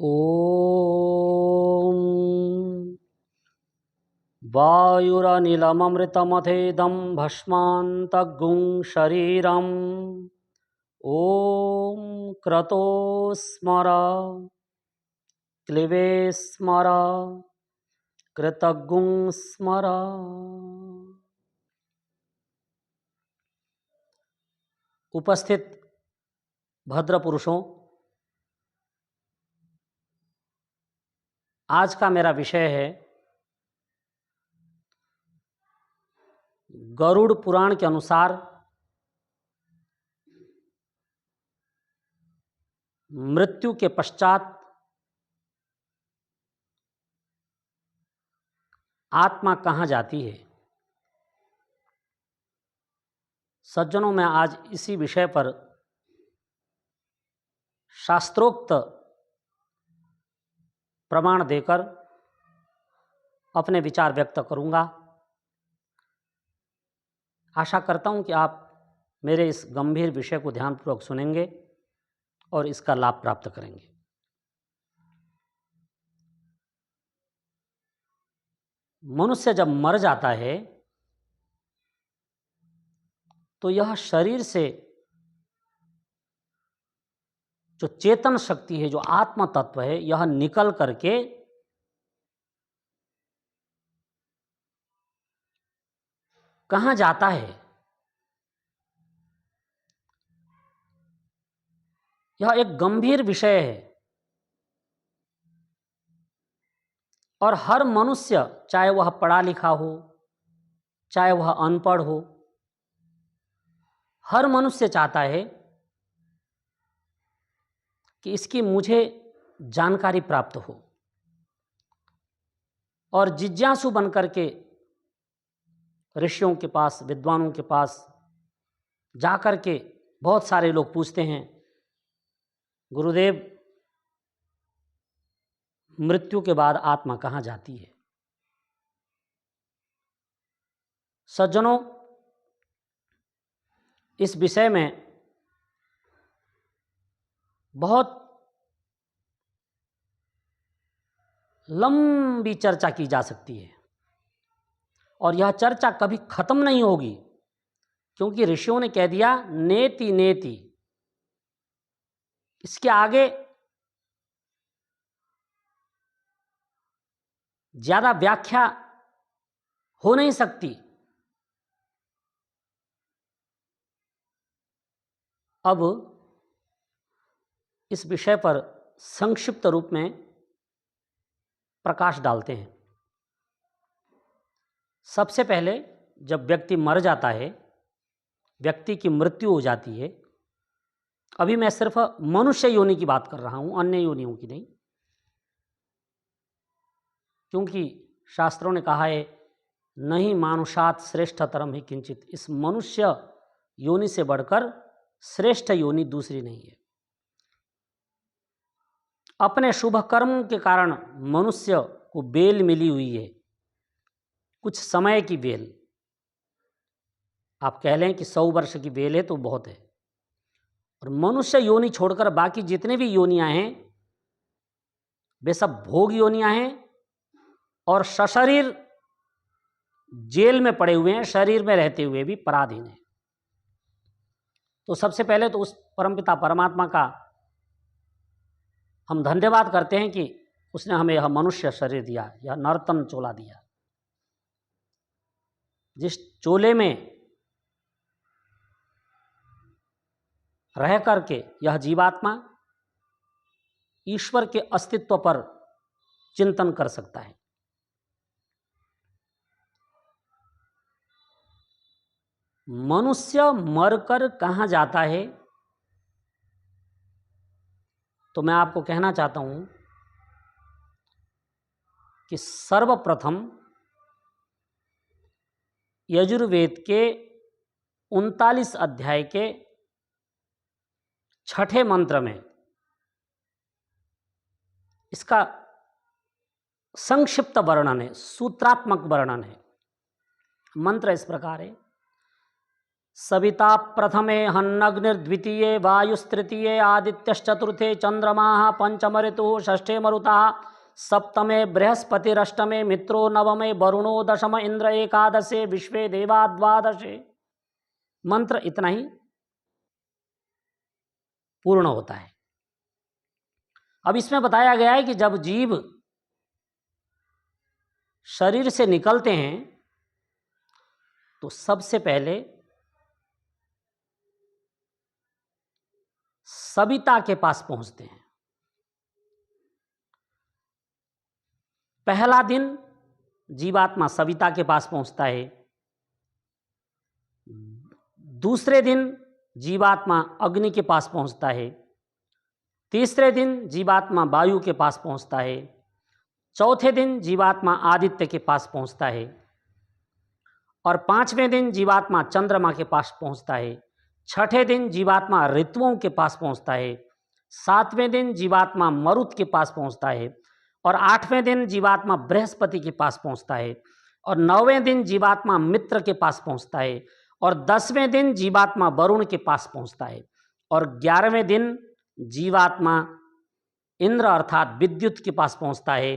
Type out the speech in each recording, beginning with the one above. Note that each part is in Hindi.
ॐ वायुरनिलममृतमथेदं भस्मान्तगुं शरीरम्। ॐ क्रतो स्मर क्लिवे स्मर कृतगुं स्मर। उपस्थित भद्र पुरुषों, आज का मेरा विषय है गरुड़ पुराण के अनुसार मृत्यु के पश्चात आत्मा कहाँ जाती है। सज्जनों, मैं आज इसी विषय पर शास्त्रोक्त प्रमाण देकर अपने विचार व्यक्त करूंगा। आशा करता हूं कि आप मेरे इस गंभीर विषय को ध्यानपूर्वक सुनेंगे और इसका लाभ प्राप्त करेंगे। मनुष्य जब मर जाता है तो यह शरीर से जो चेतन शक्ति है, जो आत्म तत्व है, यह निकल करके कहाँ जाता है। यह एक गंभीर विषय है और हर मनुष्य, चाहे वह पढ़ा लिखा हो, चाहे वह अनपढ़ हो, हर मनुष्य चाहता है कि इसकी मुझे जानकारी प्राप्त हो और जिज्ञासु बनकर के ऋषियों के पास, विद्वानों के पास जाकर के बहुत सारे लोग पूछते हैं, गुरुदेव, मृत्यु के बाद आत्मा कहाँ जाती है। सज्जनों, इस विषय में बहुत लंबी चर्चा की जा सकती है और यह चर्चा कभी खत्म नहीं होगी, क्योंकि ऋषियों ने कह दिया नेति नेति। इसके आगे ज्यादा व्याख्या हो नहीं सकती। अब इस विषय पर संक्षिप्त रूप में प्रकाश डालते हैं। सबसे पहले जब व्यक्ति मर जाता है, व्यक्ति की मृत्यु हो जाती है, अभी मैं सिर्फ मनुष्य योनि की बात कर रहा हूं, अन्य योनियों की नहीं, क्योंकि शास्त्रों ने कहा है नहीं मानुषात श्रेष्ठतरम ही किंचित। इस मनुष्य योनि से बढ़कर श्रेष्ठ योनि दूसरी नहीं है। अपने शुभ कर्म के कारण मनुष्य को बेल मिली हुई है, कुछ समय की बेल। आप कह लें कि 100 वर्ष की बेल है तो बहुत है। और मनुष्य योनि छोड़कर बाकी जितने भी योनियां हैं वे सब भोग योनियां हैं और सशरीर जेल में पड़े हुए हैं, शरीर में रहते हुए भी पराधीन हैं। तो सबसे पहले तो उस परमपिता परमात्मा का हम धन्यवाद करते हैं कि उसने हमें यह मनुष्य शरीर दिया, यह नर्तन चोला दिया, जिस चोले में रह करके यह जीवात्मा ईश्वर के अस्तित्व पर चिंतन कर सकता है। मनुष्य मरकर कहाँ जाता है, तो मैं आपको कहना चाहता हूं कि सर्वप्रथम यजुर्वेद के 39 अध्याय के 6ठे मंत्र में इसका संक्षिप्त वर्णन है, सूत्रात्मक वर्णन है। मंत्र इस प्रकार है, सविता प्रथमे हन्नग्निर्द्वितीये वायुस्तृतीये आदित्यश्चतुर्थे चंद्रमाः पंचम ऋतुः षष्ठे मरुतः सप्तमे बृहस्पतिरष्टमे मित्रो नवमे वरुणो दशम इंद्र एकादशे विश्वे देवा द्वादशे। मंत्र इतना ही पूर्ण होता है। अब इसमें बताया गया है कि जब जीव शरीर से निकलते हैं तो सबसे पहले सविता के पास पहुंचते हैं। पहला दिन जीवात्मा सविता के पास पहुंचता है, दूसरे दिन जीवात्मा अग्नि के पास पहुंचता है, तीसरे दिन जीवात्मा वायु के पास पहुंचता है, चौथे दिन जीवात्मा आदित्य के पास पहुंचता है और पांचवें दिन जीवात्मा चंद्रमा के पास पहुंचता है, छठे दिन जीवात्मा ऋतुओं के पास पहुंचता है, सातवें दिन जीवात्मा मरुत के पास पहुंचता है और आठवें दिन जीवात्मा बृहस्पति के पास पहुंचता है और नौवें दिन जीवात्मा मित्र के पास पहुंचता है और 10वें दिन जीवात्मा वरुण के पास पहुंचता है और 11वें दिन जीवात्मा इंद्र अर्थात विद्युत के पास पहुंचता है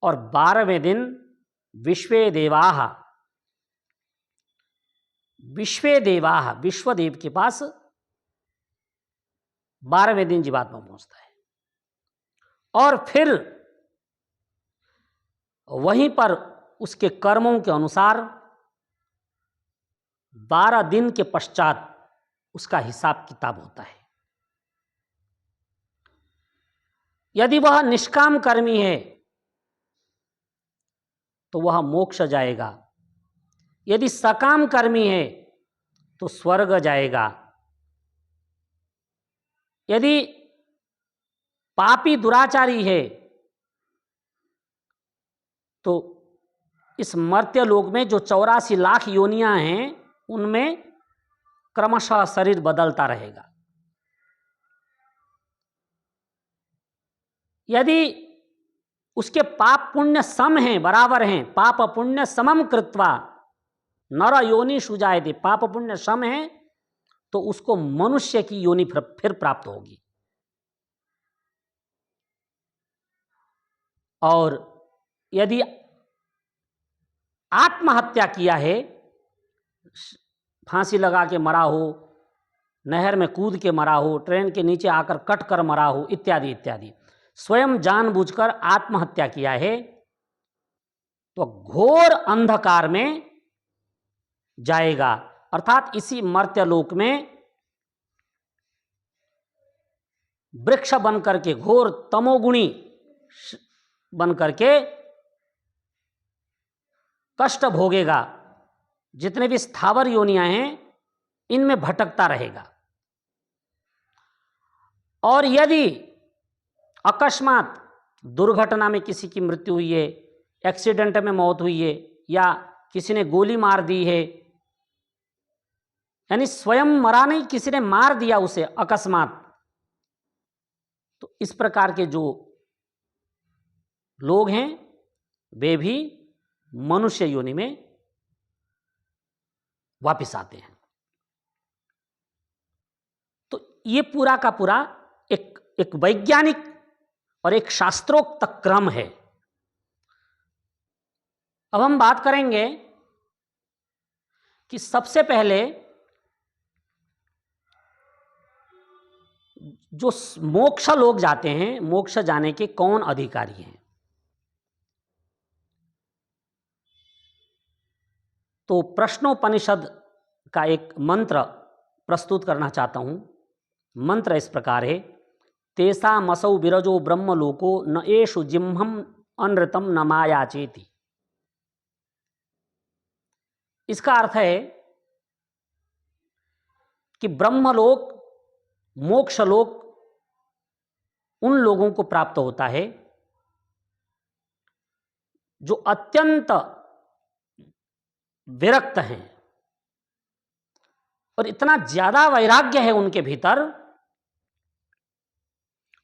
और 12वें दिन विश्वे देवाः विश्वदेव के पास 12वें दिन जीवात्मा पहुंचता है और फिर वहीं पर उसके कर्मों के अनुसार 12 दिन के पश्चात उसका हिसाब किताब होता है। यदि वह निष्काम कर्मी है तो वह मोक्ष जाएगा, यदि सकाम कर्मी है तो स्वर्ग जाएगा, यदि पापी दुराचारी है तो इस मर्त्य लोक में जो 84 लाख योनियां हैं उनमें क्रमशः शरीर बदलता रहेगा। यदि उसके पाप पुण्य सम हैं, बराबर हैं, पाप पुण्य समम कृत्वा नर योनि सुजायते, पाप पुण्य सम है तो उसको मनुष्य की योनि फिर प्राप्त होगी। और यदि आत्महत्या किया है, फांसी लगा के मरा हो, नहर में कूद के मरा हो, ट्रेन के नीचे आकर कट कर मरा हो, इत्यादि इत्यादि, स्वयं जानबूझकर आत्महत्या किया है तो घोर अंधकार में जाएगा। अर्थात इसी मर्त्यलोक में वृक्ष बन करके, घोर तमोगुणी बन करके कष्ट भोगेगा। जितने भी स्थावर योनियां हैं इनमें भटकता रहेगा। और यदि अकस्मात दुर्घटना में किसी की मृत्यु हुई है, एक्सीडेंट में मौत हुई है या किसी ने गोली मार दी है, यानी स्वयं मरा नहीं, किसी ने मार दिया उसे अकस्मात, तो इस प्रकार के जो लोग हैं वे भी मनुष्य योनि में वापिस आते हैं। तो ये पूरा का पूरा एक वैज्ञानिक और एक शास्त्रोक्त क्रम है। अब हम बात करेंगे कि सबसे पहले जो मोक्ष लोग जाते हैं, मोक्ष जाने के कौन अधिकारी हैं। तो प्रश्नोपनिषद का एक मंत्र प्रस्तुत करना चाहता हूं। मंत्र इस प्रकार है, तेषामसौ विरजो ब्रह्मलोको न एषु जिह्मं अनृतम न मायाचेति। इसका अर्थ है कि ब्रह्मलोक, मोक्षलोक उन लोगों को प्राप्त होता है जो अत्यंत विरक्त हैं और इतना ज्यादा वैराग्य है उनके भीतर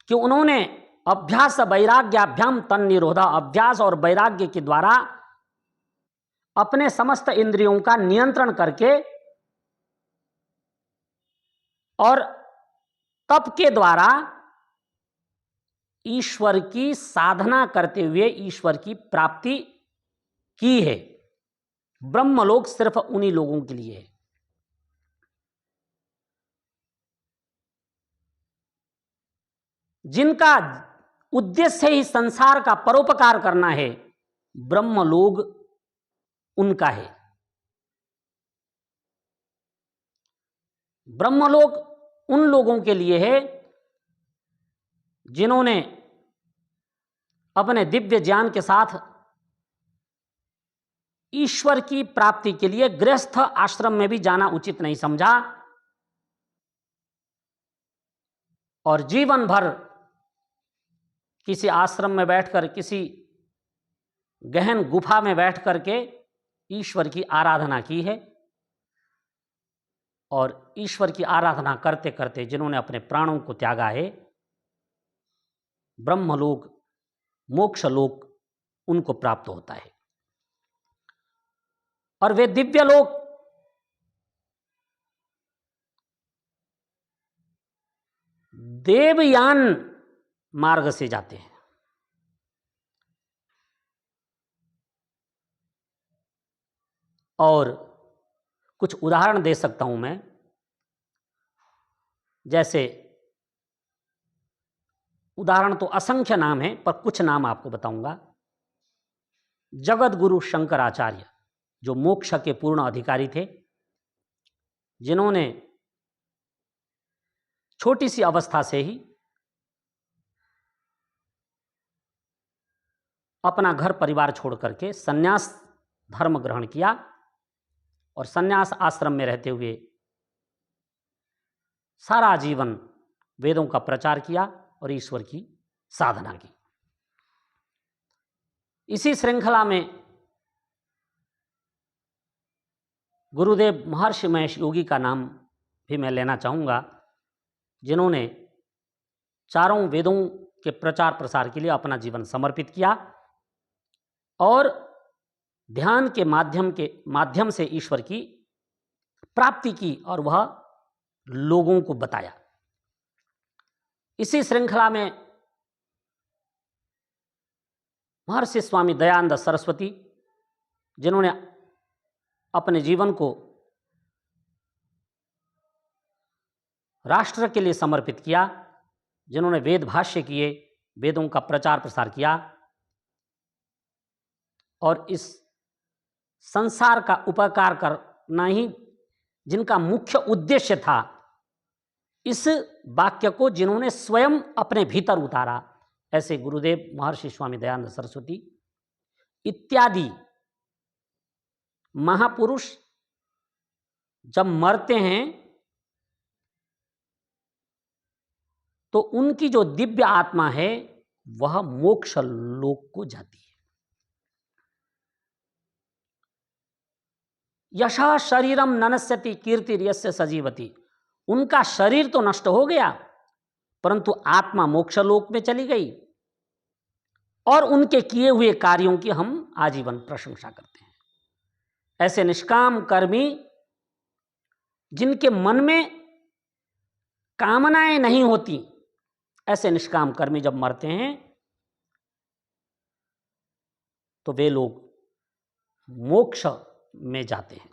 कि उन्होंने अभ्यास वैराग्याभ्याम तन्निरोधा, अभ्यास और वैराग्य के द्वारा अपने समस्त इंद्रियों का नियंत्रण करके और तप के द्वारा ईश्वर की साधना करते हुए ईश्वर की प्राप्ति की है। ब्रह्मलोक सिर्फ उन्हीं लोगों के लिए है। जिनका उद्देश्य ही संसार का परोपकार करना है, ब्रह्मलोक उनका है। ब्रह्मलोक उन लोगों के लिए है जिन्होंने अपने दिव्य ज्ञान के साथ ईश्वर की प्राप्ति के लिए गृहस्थ आश्रम में भी जाना उचित नहीं समझा और जीवन भर किसी आश्रम में बैठकर, किसी गहन गुफा में बैठ करके ईश्वर की आराधना की है। और ईश्वर की आराधना करते करते जिन्होंने अपने प्राणों को त्यागा है, ब्रह्मलोक, मोक्षलोक उनको प्राप्त होता है। और वे दिव्य लोक देवयान मार्ग से जाते हैं। और कुछ उदाहरण दे सकता हूं मैं, जैसे उदाहरण तो असंख्य नाम है, पर कुछ नाम आपको बताऊंगा। जगत गुरु शंकराचार्य, जो मोक्ष के पूर्ण अधिकारी थे, जिन्होंने छोटी सी अवस्था से ही अपना घर परिवार छोड़ करके संन्यास धर्म ग्रहण किया और संन्यास आश्रम में रहते हुए सारा जीवन वेदों का प्रचार किया और ईश्वर की साधना की। इसी श्रृंखला में गुरुदेव महर्षि महेश योगी का नाम भी मैं लेना चाहूँगा, जिन्होंने चारों वेदों के प्रचार प्रसार के लिए अपना जीवन समर्पित किया और ध्यान के माध्यम से ईश्वर की प्राप्ति की और वह लोगों को बताया। इसी श्रृंखला में महर्षि स्वामी दयानंद सरस्वती, जिन्होंने अपने जीवन को राष्ट्र के लिए समर्पित किया, जिन्होंने वेद भाष्य किए, वेदों का प्रचार प्रसार किया और इस संसार का उपकार करना ही जिनका मुख्य उद्देश्य था, इस वाक्य को जिन्होंने स्वयं अपने भीतर उतारा, ऐसे गुरुदेव महर्षि स्वामी दयानंद सरस्वती इत्यादि महापुरुष जब मरते हैं तो उनकी जो दिव्य आत्मा है वह मोक्ष लोक को जाती है। यशः शरीरम ननस्यति कीर्तिर्यस्य सजीवति, उनका शरीर तो नष्ट हो गया परंतु आत्मा मोक्ष लोक में चली गई और उनके किए हुए कार्यों की हम आजीवन प्रशंसा करते हैं। ऐसे निष्काम कर्मी जिनके मन में कामनाएं नहीं होती, ऐसे निष्काम कर्मी जब मरते हैं तो वे लोग मोक्ष में जाते हैं।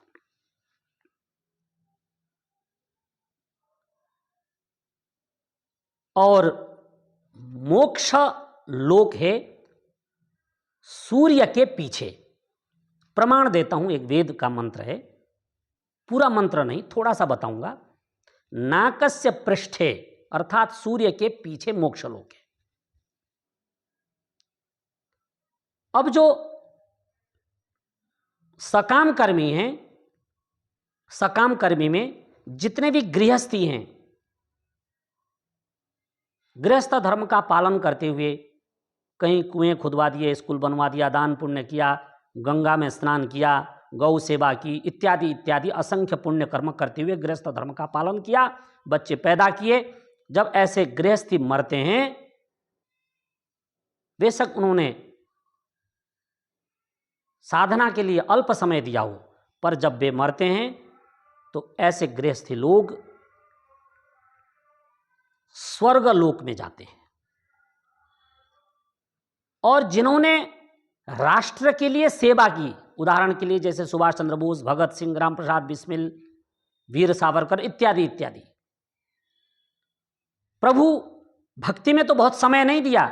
और मोक्ष लोक है सूर्य के पीछे। प्रमाण देता हूं, एक वेद का मंत्र है, पूरा मंत्र नहीं, थोड़ा सा बताऊंगा। नाकस्य पृष्ठे अर्थात सूर्य के पीछे मोक्ष लोक है। अब जो सकाम कर्मी हैं, सकाम कर्मी में जितने भी गृहस्थी हैं, गृहस्थ धर्म का पालन करते हुए कहीं कुएं खुदवा दिए, स्कूल बनवा दिया, दान पुण्य किया, गंगा में स्नान किया, गौ सेवा की, इत्यादि इत्यादि असंख्य पुण्य कर्म करते हुए गृहस्थ धर्म का पालन किया, बच्चे पैदा किए। जब ऐसे गृहस्थी मरते हैं, बेशक उन्होंने साधना के लिए अल्प समय दिया हो, पर जब वे मरते हैं तो ऐसे गृहस्थी लोग स्वर्ग लोक में जाते हैं। और जिन्होंने राष्ट्र के लिए सेवा की, उदाहरण के लिए जैसे सुभाष चंद्र बोस, भगत सिंह, राम प्रसाद बिस्मिल, वीर सावरकर इत्यादि इत्यादि, प्रभु भक्ति में तो बहुत समय नहीं दिया,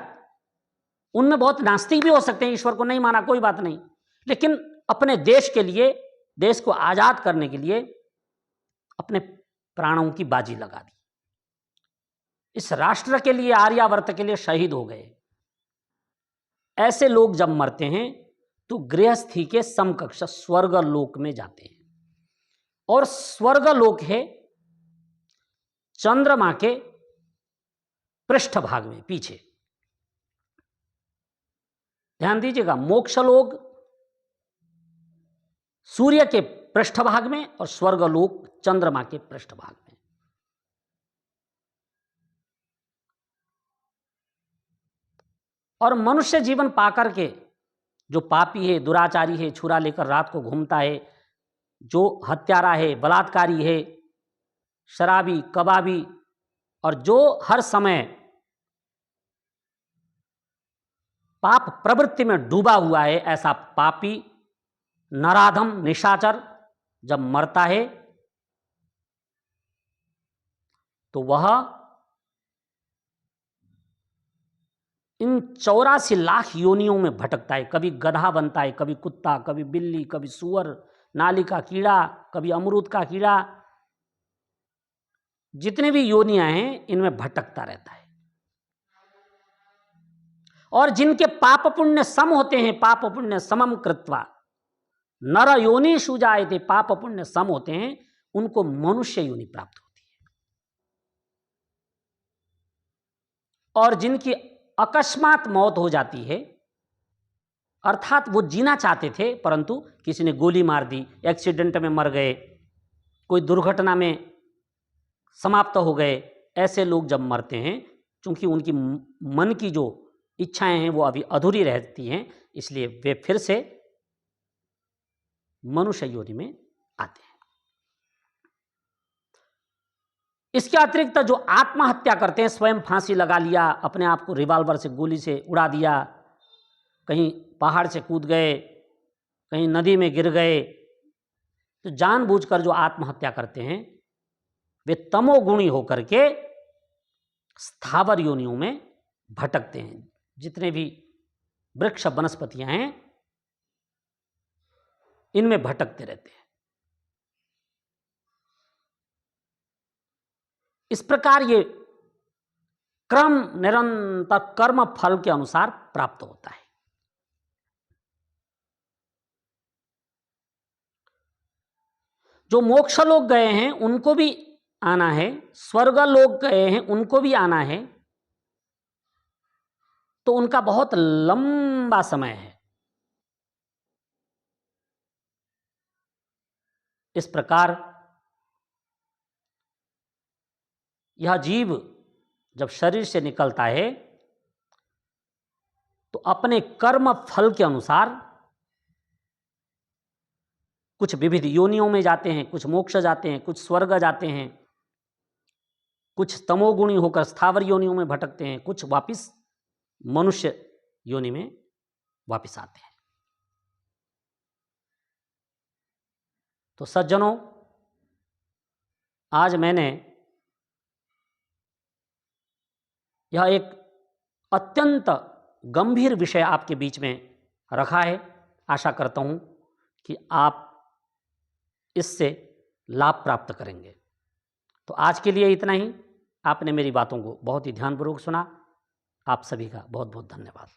उनमें बहुत नास्तिक भी हो सकते हैं, ईश्वर को नहीं माना, कोई बात नहीं, लेकिन अपने देश के लिए, देश को आजाद करने के लिए अपने प्राणों की बाजी लगा दी, इस राष्ट्र के लिए, आर्यावर्त के लिए शहीद हो गए। ऐसे लोग जब मरते हैं तो गृहस्थी के समकक्ष स्वर्ग लोक में जाते हैं। और स्वर्ग लोक है चंद्रमा के पृष्ठ भाग में, पीछे। ध्यान दीजिएगा, मोक्ष लोक सूर्य के पृष्ठभाग में और स्वर्गलोक चंद्रमा के पृष्ठभाग में। और मनुष्य जीवन पाकर के जो पापी है, दुराचारी है, छुरा लेकर रात को घूमता है, जो हत्यारा है, बलात्कारी है, शराबी, कबाबी, और जो हर समय पाप प्रवृत्ति में डूबा हुआ है, ऐसा पापी, नराधम, निशाचर जब मरता है तो वह इन 84 लाख योनियों में भटकता है। कभी गधा बनता है, कभी कुत्ता, कभी बिल्ली, कभी सूअर, नाली का कीड़ा, कभी अमरूद का कीड़ा, जितने भी योनियां हैं इनमें भटकता रहता है। और जिनके पाप पुण्य सम होते हैं, पाप पुण्य समम कृत्वा नर योनिषु जायते, पाप पुण्य सम होते हैं, उनको मनुष्य योनि प्राप्त होती है। और जिनकी अकस्मात मौत हो जाती है, अर्थात वो जीना चाहते थे परंतु किसी ने गोली मार दी, एक्सीडेंट में मर गए, कोई दुर्घटना में समाप्त हो गए, ऐसे लोग जब मरते हैं, चूंकि उनकी मन की जो इच्छाएं हैं वो अभी अधूरी रहती हैं, इसलिए वे फिर से मनुष्य योनि में आते हैं। इसके अतिरिक्त जो आत्महत्या करते हैं, स्वयं फांसी लगा लिया, अपने आप को रिवॉल्वर से गोली से उड़ा दिया, कहीं पहाड़ से कूद गए, कहीं नदी में गिर गए, तो जानबूझकर जो आत्महत्या करते हैं वे तमोगुणी होकर के स्थावर योनियों में भटकते हैं। जितने भी वृक्ष वनस्पतियां हैं इनमें भटकते रहते हैं। इस प्रकार ये क्रम निरंतर कर्म फल के अनुसार प्राप्त होता है। जो मोक्ष लोग गए हैं उनको भी आना है, स्वर्ग लोग गए हैं उनको भी आना है, तो उनका बहुत लंबा समय है। इस प्रकार यह जीव जब शरीर से निकलता है तो अपने कर्म फल के अनुसार कुछ विविध योनियों में जाते हैं, कुछ मोक्ष जाते हैं, कुछ स्वर्ग जाते हैं, कुछ तमोगुणी होकर स्थावर योनियों में भटकते हैं, कुछ वापिस मनुष्य योनि में वापिस आते हैं। तो सज्जनों, आज मैंने यह एक अत्यंत गंभीर विषय आपके बीच में रखा है। आशा करता हूं कि आप इससे लाभ प्राप्त करेंगे। तो आज के लिए इतना ही। आपने मेरी बातों को बहुत ही ध्यानपूर्वक सुना। आप सभी का बहुत बहुत धन्यवाद।